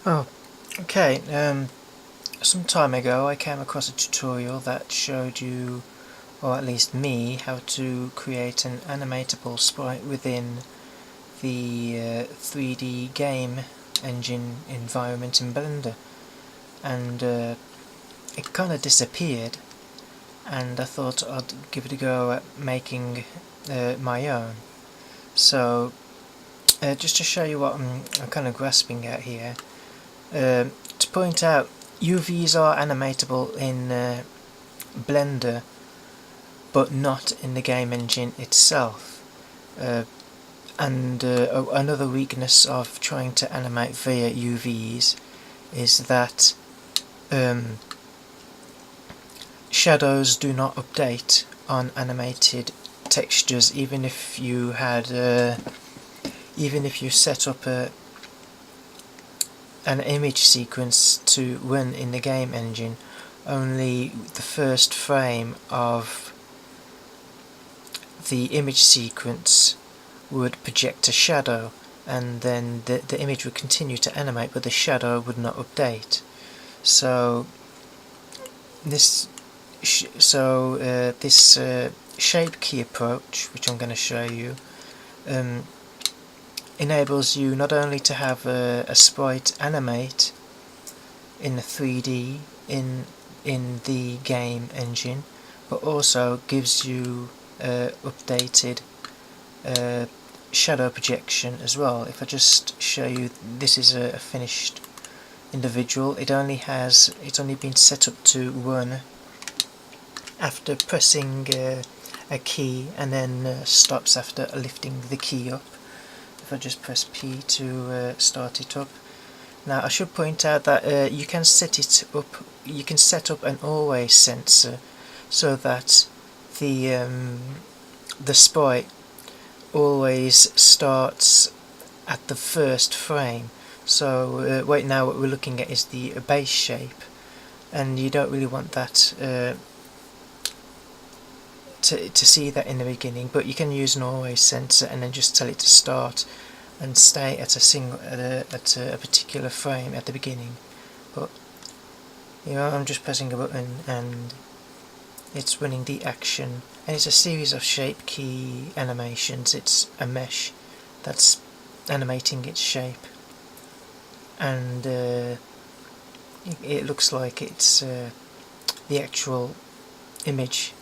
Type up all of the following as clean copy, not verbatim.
Oh, okay. Some time ago I came across a tutorial that showed you, or at least me, how to create an animatable sprite within the 3D game engine environment in Blender. And it kind of disappeared, and I thought I'd give it a go at making my own. So, just to show you what I'm kind of grasping at here, to point out, UVs are animatable in Blender, but not in the game engine itself. And another weakness of trying to animate via UVs is that shadows do not update on animated textures, even if you set up an image sequence to run in the game engine. Only the first frame of the image sequence would project a shadow, and then the image would continue to animate, but the shadow would not update. So this shape key approach, which I'm going to show you, enables you not only to have a sprite animate in the 3D in the game engine, but also gives you updated shadow projection as well. If I just show you, this is a finished individual. It's only been set up to run after pressing a key, and then stops after lifting the key up. If I just press P to start it up. Now I should point out that you can set up an always sensor, so that the sprite always starts at the first frame. So right now what we're looking at is the base shape, and you don't really want that to see that in the beginning, but you can use an always sensor and then just tell it to start and stay at a particular frame at the beginning. But I'm just pressing a button and it's running the action, and it's a series of shape key animations. It's a mesh that's animating its shape, and it looks like it's the actual image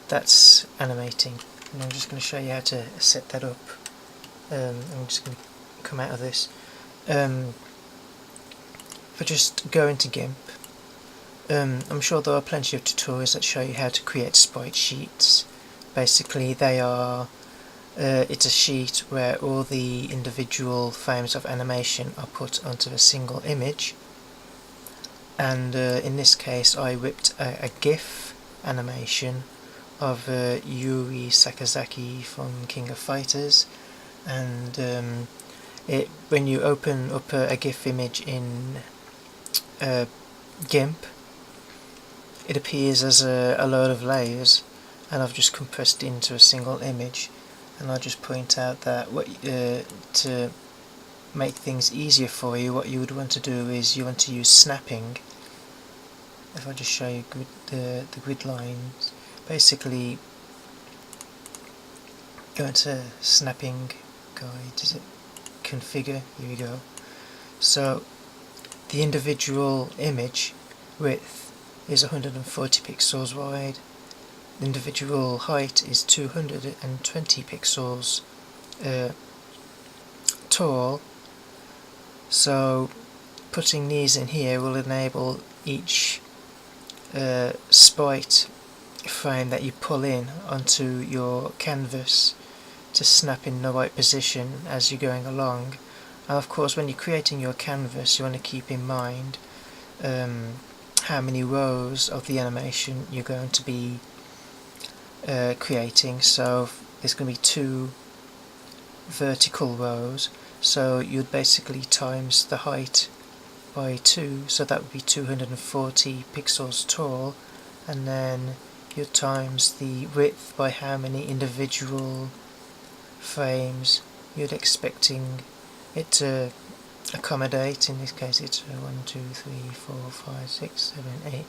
that's animating. And I'm just going to show you how to set that up. I'm just going to come out of this. If I just go into GIMP, I'm sure there are plenty of tutorials that show you how to create sprite sheets. Basically they are it's a sheet where all the individual frames of animation are put onto a single image, and in this case I whipped a GIF animation of Yuri Sakazaki from King of Fighters, and when you open up a GIF image in GIMP, it appears as a load of layers, and I've just compressed it into a single image. And I'll just point out that to make things easier for you, what you would want to do is you want to use snapping. If I just show you the grid lines, basically go into snapping guide, is it configure, here we go. So the individual image width is 140 pixels wide, the individual height is 220 pixels tall. So putting these in here will enable each sprite frame that you pull in onto your canvas to snap in the right position as you're going along. And of course, when you're creating your canvas, you want to keep in mind how many rows of the animation you're going to be creating. So there's going to be 2 vertical rows, so you'd basically times the height by 2, so that would be 240 pixels tall, and then you times the width by how many individual frames you'd expecting it to accommodate. In this case it's 1, 2, 3, 4, 5, 6, 7, 8,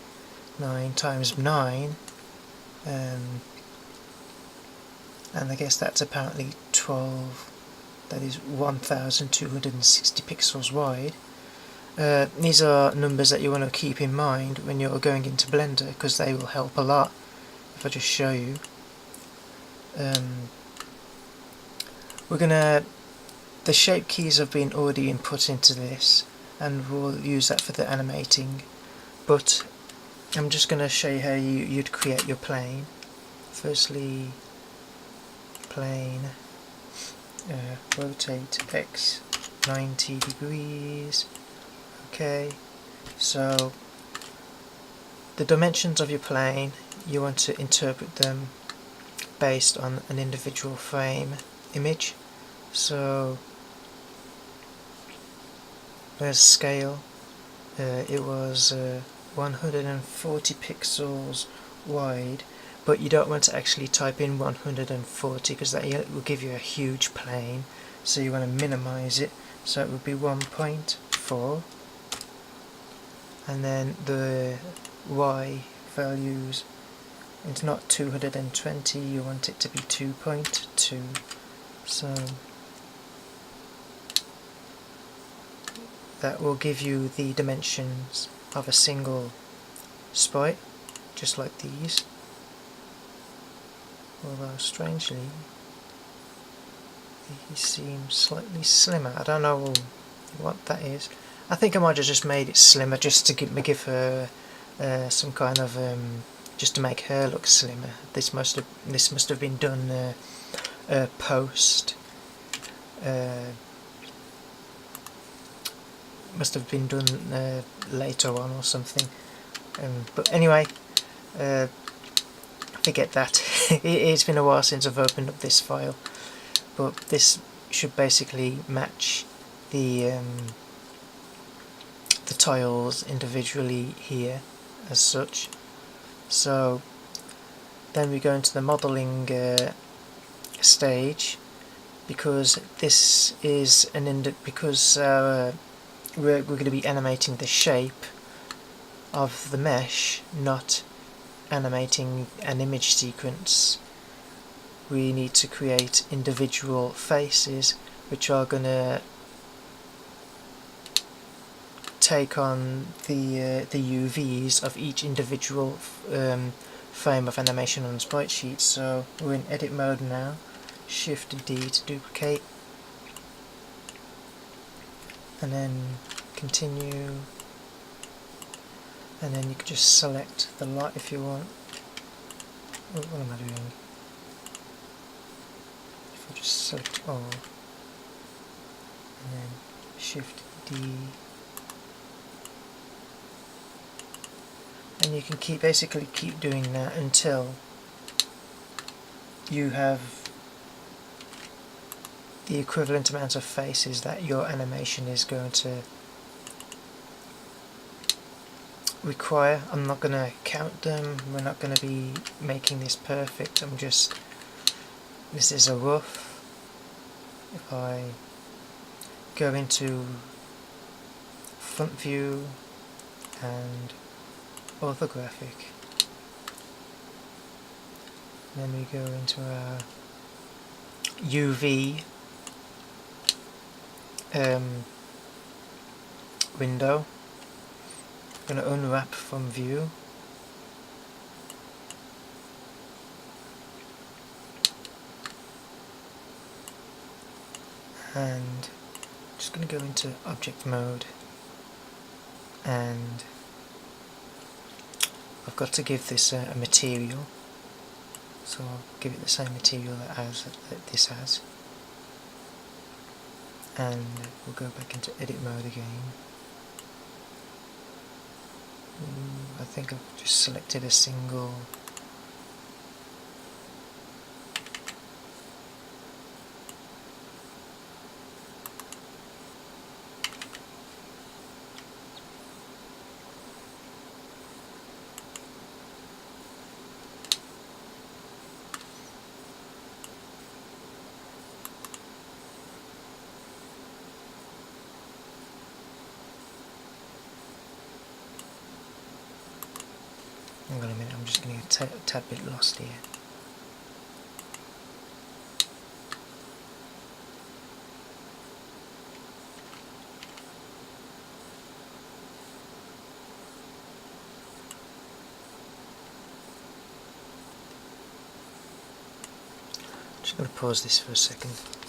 9 times 9, and I guess that's apparently 12, that is 1260 pixels wide. These are numbers that you want to keep in mind when you're going into Blender, because they will help a lot. If I just show you, the shape keys have been already input into this, and we'll use that for the animating, but I'm just going to show you how you'd create your plane. Firstly, plane, rotate X 90 degrees. Okay, so the dimensions of your plane, you want to interpret them based on an individual frame image. So there's scale, it was 140 pixels wide, but you don't want to actually type in 140 because that will give you a huge plane, so you want to minimize it, so it would be 1.4, and then the Y values, it's not 220, you want it to be 2.2, so that will give you the dimensions of a single sprite, just like these, although strangely these seem slightly slimmer. I don't know what that is. I think I might have just made it slimmer just to give her some kind of just to make her look slimmer. This must have been done post. Must have been done later on or something. But anyway, forget that. It's been a while since I've opened up this file, but this should basically match the tiles individually here as such. So then we go into the modeling stage, because this is because we're going to be animating the shape of the mesh, not animating an image sequence. We need to create individual faces which are going to take on the UVs of each individual frame of animation on the sprite sheet. So we're in edit mode now, Shift D to duplicate, and then continue, and then you can just select the lot if you want. What am I doing? If I just select all, and then Shift D, and you can basically keep doing that until you have the equivalent amount of faces that your animation is going to require. I'm not going to count them, we're not going to be making this perfect, this is a rough. If I go into front view and orthographic, then we go into our UV window. I'm going to unwrap from view, and just going to go into object mode, and I've got to give this a material, so I'll give it the same material that this has, and we'll go back into edit mode again. I think I've just selected a single. Hang on a minute, I'm just getting a tad bit lost here. Just going to pause this for a second.